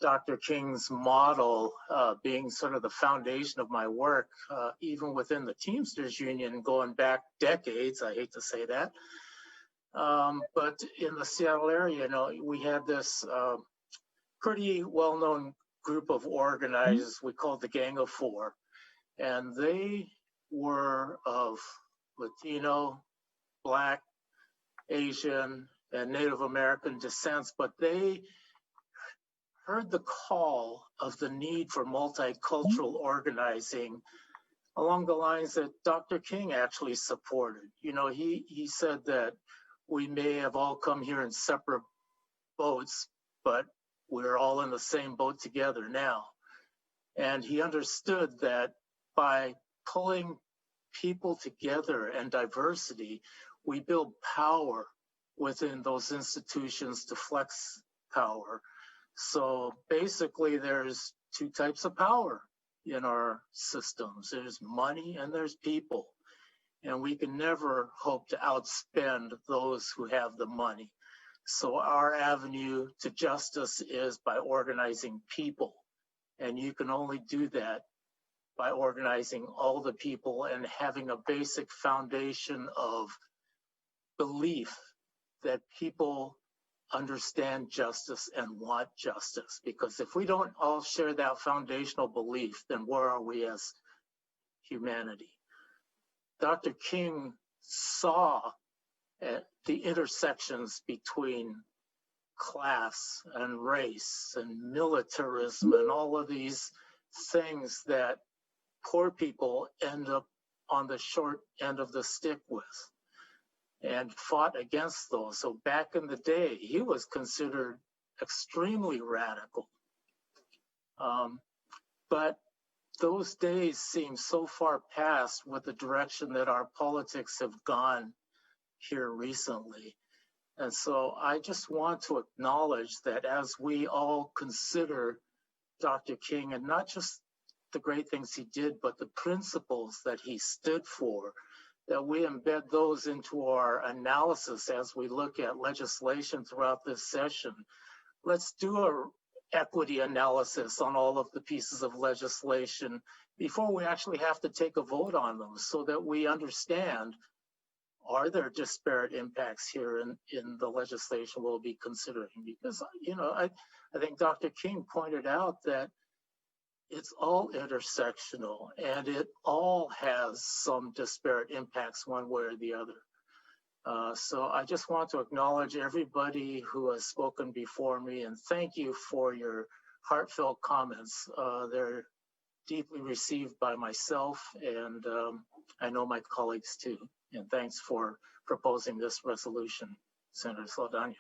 Dr. King's model being sort of the foundation of my work, even within the Teamsters Union going back decades. I hate to say that. But in the Seattle area, we had this pretty well-known group of organizers we called the Gang of Four. And they were of Latino, Black, Asian, and Native American descents, but they heard the call of the need for multicultural organizing along the lines that Dr. King actually supported. He said that we may have all come here in separate boats, but we're all in the same boat together now. And he understood that by pulling people together and diversity, we build power within those institutions to flex power. So basically, there's two types of power in our systems. There's money and there's people. And we can never hope to outspend those who have the money. So our avenue to justice is by organizing people. And you can only do that by organizing all the people and having a basic foundation of belief that people understand justice and want justice. Because if we don't all share that foundational belief, then where are we as humanity? Dr. King saw the intersections between class and race and militarism and all of these things that poor people end up on the short end of the stick with, and fought against those. So back in the day, he was considered extremely radical. But those days seem so far past with the direction that our politics have gone here recently. And so I just want to acknowledge that as we all consider Dr. King, and not just the great things he did, but the principles that he stood for, that we embed those into our analysis as we look at legislation throughout this session. Let's do a equity analysis on all of the pieces of legislation before we actually have to take a vote on them, so that we understand, are there disparate impacts here in the legislation we'll be considering? Because, I think Dr. King pointed out that it's all intersectional and it all has some disparate impacts one way or the other. So I just want to acknowledge everybody who has spoken before me, and thank you for your heartfelt comments. They're deeply received by myself, and I know my colleagues too. And thanks for proposing this resolution, Senator Saldana.